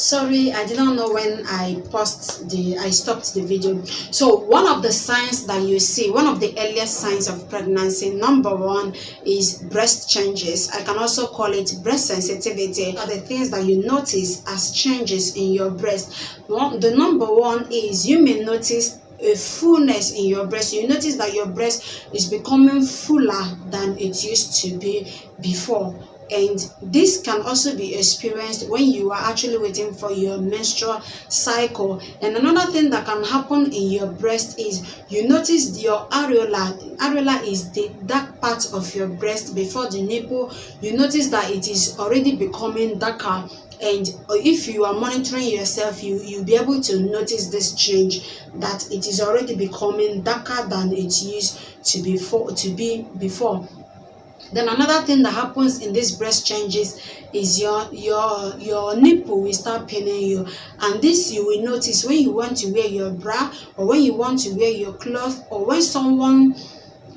Sorry, I didn't know when I stopped the video. So one of the signs that you see, one of the earliest signs of pregnancy, number one is breast changes. I can also call it breast sensitivity. Are the things that you notice as changes in your breast. The number one is you may notice a fullness in your breast. You notice that your breast is becoming fuller than it used to be before. And this can also be experienced when you are actually waiting for your menstrual cycle. And another thing that can happen in your breast is you notice your areola. Areola is the dark part of your breast before the nipple. You notice that it is already becoming darker. And if you are monitoring yourself, you'll be able to notice this change, that it is already becoming darker than it used to be before. Then another thing that happens in these breast changes is your nipple will start paining you, and this you will notice when you want to wear your bra, or when you want to wear your cloth, or when someone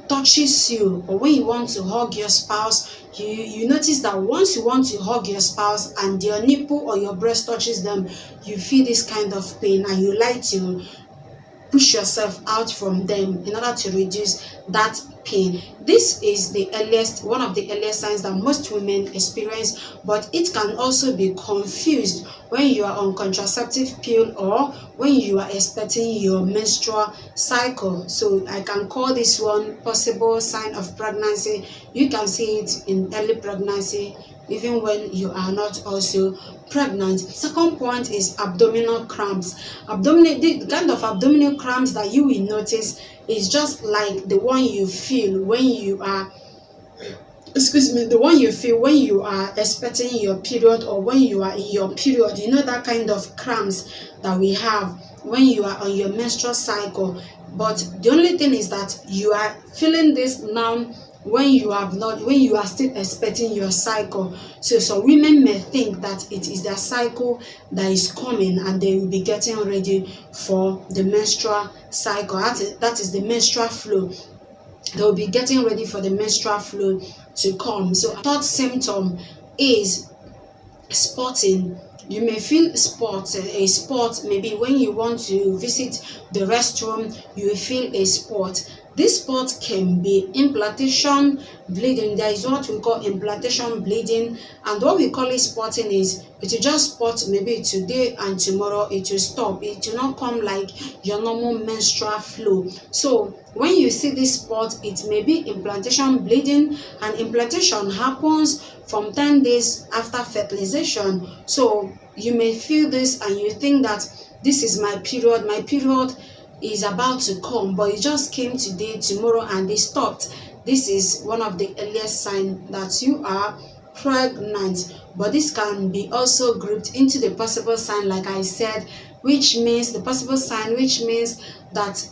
touches you, or when you want to hug your spouse. You notice that once you want to hug your spouse and your nipple or your breast touches them, you feel this kind of pain, and you like to push yourself out from them in order to reduce that pain. This is one of the earliest signs that most women experience, but it can also be confused when you are on contraceptive pill or when you are expecting your menstrual cycle. So I can call this one possible sign of pregnancy. You can see it in early pregnancy, even when you are not also pregnant. Second point is abdominal cramps. The kind of abdominal cramps that you will notice is just like the one you feel when you are when you are expecting your period, or when you are in your period. You know, that kind of cramps that we have when you are on your menstrual cycle. But the only thing is that you are feeling this now when you are still expecting your cycle. So some women may think that it is their cycle that is coming, and they will be getting ready for the menstrual cycle. That is the menstrual flow. They will be getting ready for the menstrual flow to come. So third symptom is spotting. You may feel a spot maybe when you want to visit the restroom. You will feel a spot. This spot can be implantation bleeding. There is what we call implantation bleeding, and what we call it spotting is it will just spot maybe today and tomorrow it will stop. It will not come like your normal menstrual flow. So when you see this spot, it may be implantation bleeding, and implantation happens from 10 days after fertilization. So you may feel this and you think that this is my period is about to come, but it just came today, tomorrow, and they stopped. This is one of the earliest signs that you are pregnant. But this can be also grouped into the possible sign, like I said, which means that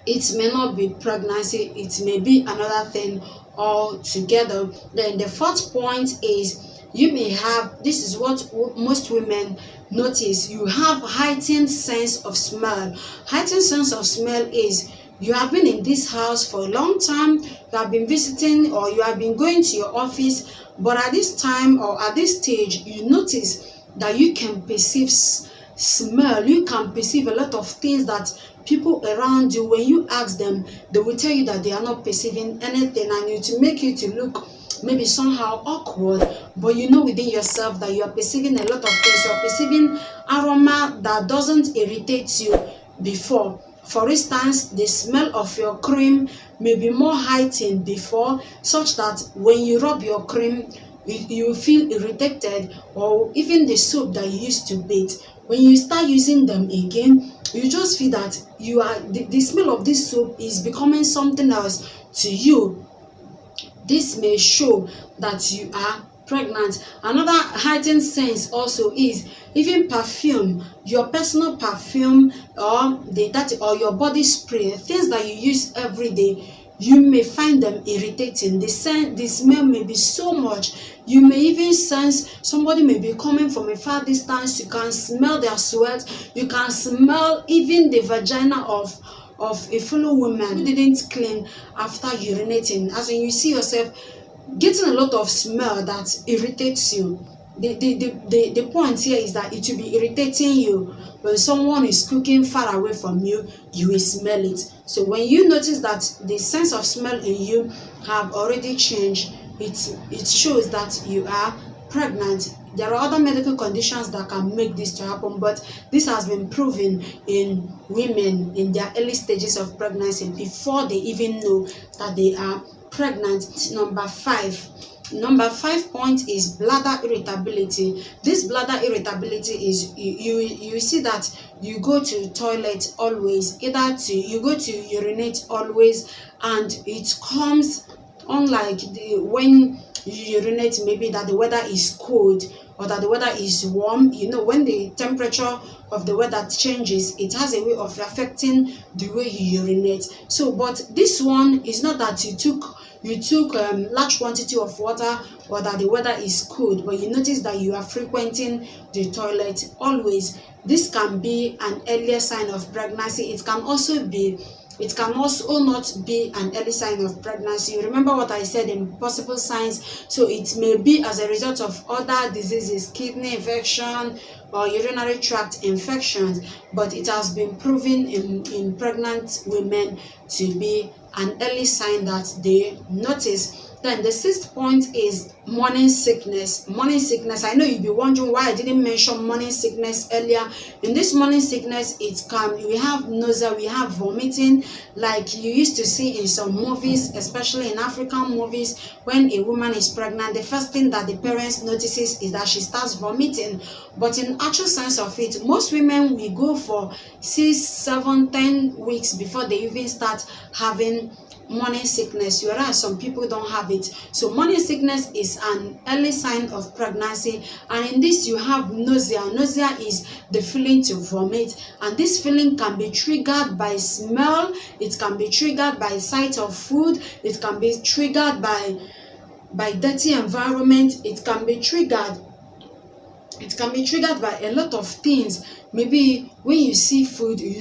it may not be pregnancy, it may be another thing altogether. Then the fourth point is you may have, this is what most women notice, you have heightened sense of smell. Heightened sense of smell is you have been in this house for a long time, you have been visiting, or you have been going to your office, but at this time or at this stage, you notice that you can perceive smell. You can perceive a lot of things that people around you, when you ask them, they will tell you that they are not perceiving anything, and it will make you to look maybe somehow awkward, but you know within yourself that you are perceiving a lot of things. You are perceiving aroma that doesn't irritate you before. For instance, the smell of your cream may be more heightened before, such that when you rub your cream, you feel irritated, or even the soap that you used to bathe. When you start using them again, you just feel that the smell of this soap is becoming something else to you. This may show that you are pregnant. Another heightened sense also is even perfume, your personal perfume, or your body spray, things that you use every day. You may find them irritating. The smell may be so much. You may even sense somebody may be coming from a far distance. You can smell their sweat. You can smell even the vagina of a fellow woman who didn't clean after urinating. As in, you see yourself getting a lot of smell that irritates you. the point here is that it will be irritating you. When someone is cooking far away from you, you will smell it. So when you notice that the sense of smell in you have already changed, it shows that you are pregnant. There are other medical conditions that can make this to happen, but this has been proven in women in their early stages of pregnancy before they even know that they are pregnant. Number 5 point is bladder irritability. This bladder irritability is you see that you go to toilet always, you go to urinate always, and it comes unlike when you urinate, maybe that the weather is cold or that the weather is warm. When the temperature of the weather changes, it has a way of affecting the way you urinate. So but this one is not that you took large quantity of water or that the weather is cold, but you notice that you are frequenting the toilet always. This can be an earlier sign of pregnancy. It can also not be an early sign of pregnancy. You remember what I said in possible signs? So it may be as a result of other diseases, kidney infection or urinary tract infections, but it has been proven in pregnant women to be an early sign that they notice. Then the 6th point is morning sickness. Morning sickness. I know you'll be wondering why I didn't mention morning sickness earlier. In this morning sickness, we have nausea, we have vomiting, like you used to see in some movies, especially in African movies. When a woman is pregnant, the first thing that the parents notices is that she starts vomiting. But in actual sense of it, most women will go for 6, 7, 10 weeks before they even start having morning sickness, whereas some people don't have it. So morning sickness is an early sign of pregnancy, and in this you have nausea. Nausea is the feeling to vomit, and this feeling can be triggered by smell, it can be triggered by sight of food, it can be triggered by dirty environment, it can be triggered by a lot of things. Maybe when you see food, you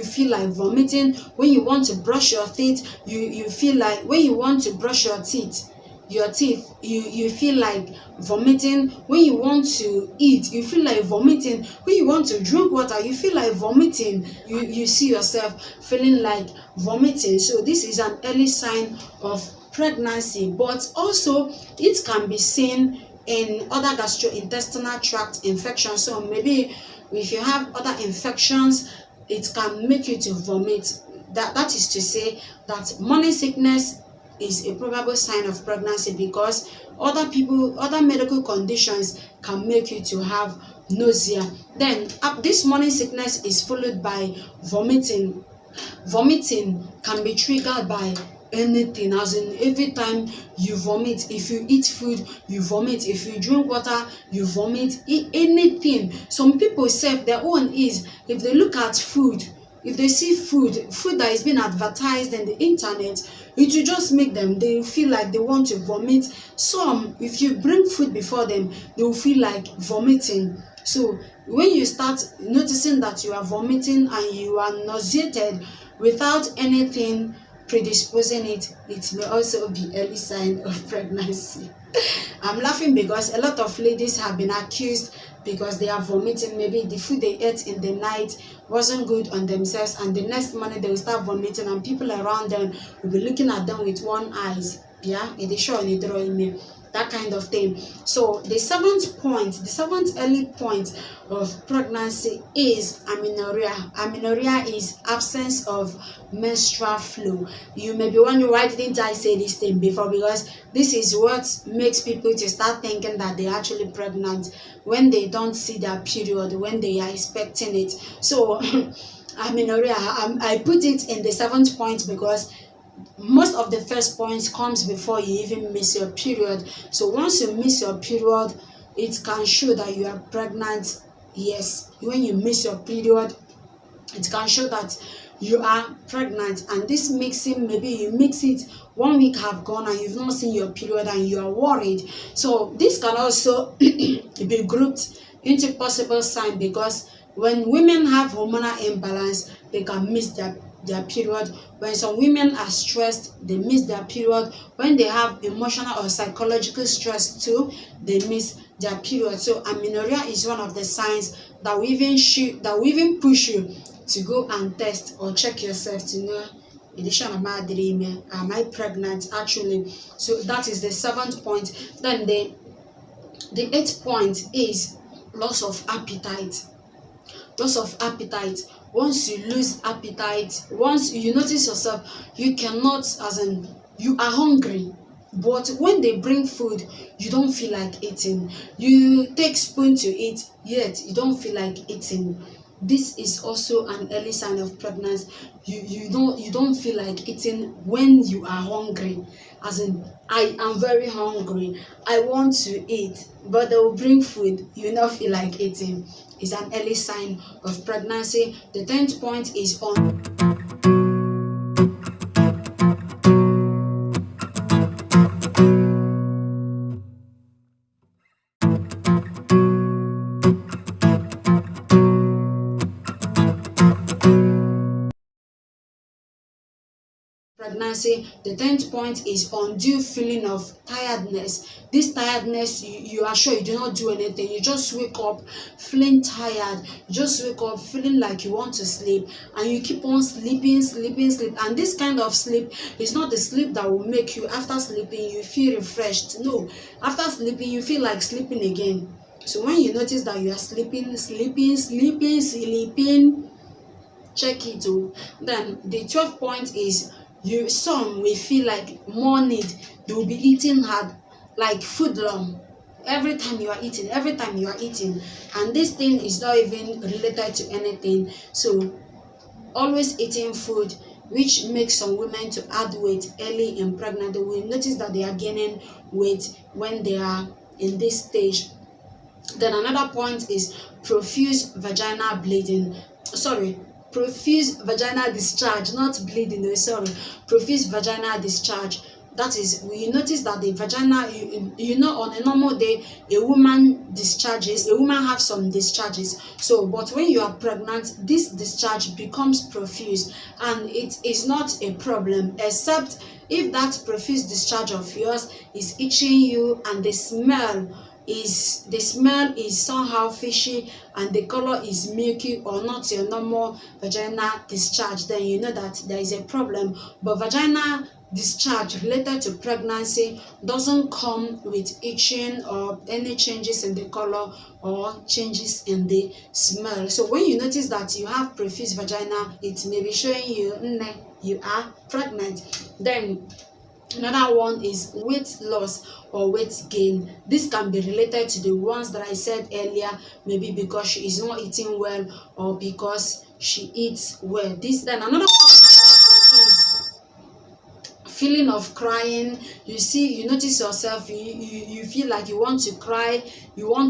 feel like vomiting. When you want to brush your teeth, you feel like, when you want to brush your teeth, you feel like vomiting. When you want to eat, you feel like vomiting. When you want to drink water, you feel like vomiting. You see yourself feeling like vomiting. So this is an early sign of pregnancy, but also it can be seen in other gastrointestinal tract infections. So maybe if you have other infections, it can make you to vomit. That is to say that morning sickness is a probable sign of pregnancy, because other medical conditions can make you to have nausea. Then this morning sickness is followed by vomiting. Vomiting can be triggered by anything, as in every time you vomit. If you eat food, you vomit. If you drink water, you vomit. Anything. Some people say their own is, if they look at food, if they see food that is being advertised in the internet, it will just make them, they feel like they want to vomit. Some, if you bring food before them, they will feel like vomiting. So when you start noticing that you are vomiting and you are nauseated without anything predisposing it may also be early sign of pregnancy. I'm laughing because a lot of ladies have been accused because they are vomiting. Maybe the food they ate in the night wasn't good on themselves, and the next morning they will start vomiting, and people around them will be looking at them with one eyes. Yeah, it is sure in the drawing me. That kind of thing. So the seventh early point of pregnancy is amenorrhea. Amenorrhea is absence of menstrual flow. You may be wondering, why didn't I say this thing before? Because this is what makes people to start thinking that they're actually pregnant when they don't see their period, when they are expecting it. So amenorrhea, I put it in the 7th point because most of the first points comes before you even miss your period. So once you miss your period, it can show that you are pregnant. Yes, when you miss your period, it can show that you are pregnant. And this mixing, maybe you mix it, 1 week have gone and you've not seen your period and you are worried. So this can also be grouped into possible sign, because when women have hormonal imbalance, they can miss their their period. When some women are stressed, they miss their period. When they have emotional or psychological stress too, they miss their period. So amenorrhea is one of the signs that will even push you to go and test or check yourself to know, am I pregnant actually? So that is the 7th point. Then the 8th point is loss of appetite. Loss of appetite. Once you lose appetite, once you notice yourself, you cannot, as in you are hungry, but when they bring food, you don't feel like eating. You take spoon to eat, yet you don't feel like eating. This is also an early sign of pregnancy. You don't feel like eating when you are hungry. As in, I am very hungry, I want to eat, but they will bring food, you will not feel like eating. It's an early sign of pregnancy. The 10th point is on pregnancy. The 10th point is undue feeling of tiredness. This tiredness, you are sure you do not do anything, you just wake up feeling tired, you just wake up feeling like you want to sleep, and you keep on sleeping. And this kind of sleep is not the sleep that will make you, after sleeping you feel refreshed. No, after sleeping you feel like sleeping again. So when you notice that you are sleeping, check it out. Then the 12th point is some will feel like more need. They will be eating hard, like food lump. Every time you are eating, and this thing is not even related to anything. So always eating food, which makes some women to add weight early in pregnancy. We notice that they are gaining weight when they are in this stage. Then another point is profuse vaginal bleeding. Profuse vaginal discharge, not bleeding. No, sorry, profuse vaginal discharge. That is, we notice that the vagina, on a normal day, a woman have some discharges. So, but when you are pregnant, this discharge becomes profuse, and it is not a problem, except if that profuse discharge of yours is itching you, and the smell is somehow fishy, and the color is milky or not your normal vaginal discharge, then you know that there is a problem. But vaginal discharge related to pregnancy doesn't come with itching or any changes in the color or changes in the smell. So when you notice that you have profuse vagina, it may be showing you are pregnant. Then another one is weight loss or weight gain. This can be related to the ones that I said earlier, maybe because she is not eating well or because she eats well. Then another one is feeling of crying. You notice yourself, you feel like you want to cry, even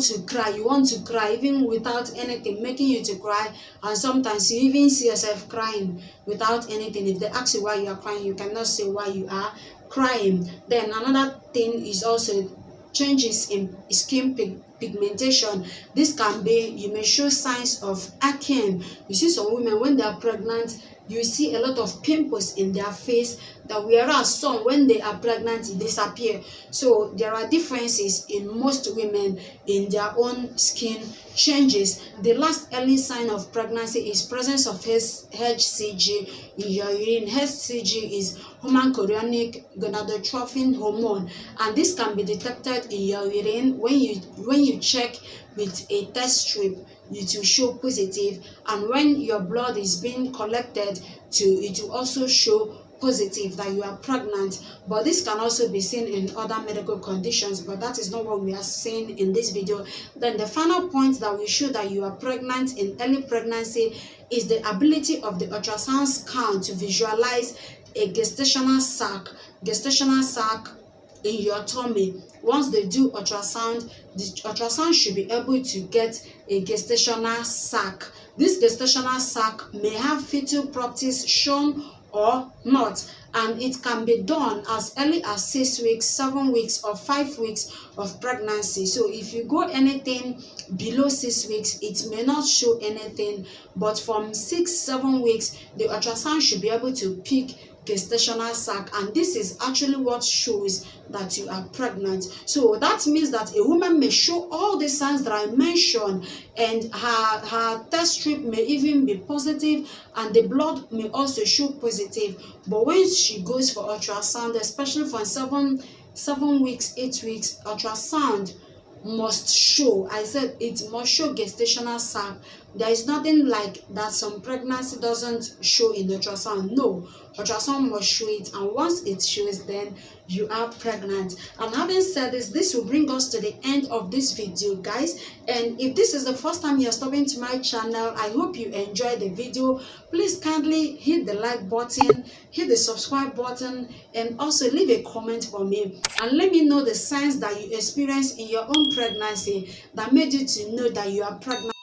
without anything making you to cry, and sometimes you even see yourself crying without anything. If they ask you why you are crying, you cannot say why you are crying. Then another thing is also changes in skin pigmentation. This can be, you may show signs of acne. You see some women when they are pregnant, you see a lot of pimples in their face, that whereas some, when they are pregnant, it disappear. So there are differences in most women in their own skin changes. The last early sign of pregnancy is presence of HCG in your urine. HCG is human chorionic gonadotrophin hormone, and this can be detected in your urine. When you check with a test strip, it will show positive, and when your blood is being collected it will also show positive that you are pregnant. But this can also be seen in other medical conditions, but that is not what we are saying in this video. Then the final point that will show that you are pregnant in early pregnancy is the ability of the ultrasound scan to visualize a gestational sac in your tummy. Once they do ultrasound, the ultrasound should be able to get a gestational sac. This gestational sac may have fetal properties shown or not. And it can be done as early as 6 weeks, 7 weeks, or 5 weeks of pregnancy. So if you go anything below 6 weeks, it may not show anything, but from 6-7 weeks the ultrasound should be able to pick gestational sac, and this is actually what shows that you are pregnant. So that means that a woman may show all the signs that I mentioned, and her test strip may even be positive, and the blood may also show positive. But when she goes for ultrasound, especially for 7 weeks, 8 weeks, ultrasound must show, I said it must show gestational sac. There is nothing like that some pregnancy doesn't show in ultrasound. No, ultrasound must show it, and once it shows, then you are pregnant. And having said this will bring us to the end of this video, guys. And if this is the first time you're stopping to my channel, I hope you enjoyed the video. Please kindly hit the like button, hit the subscribe button, and also leave a comment for me and let me know the signs that you experience in your own pregnancy that made you to know that you are pregnant.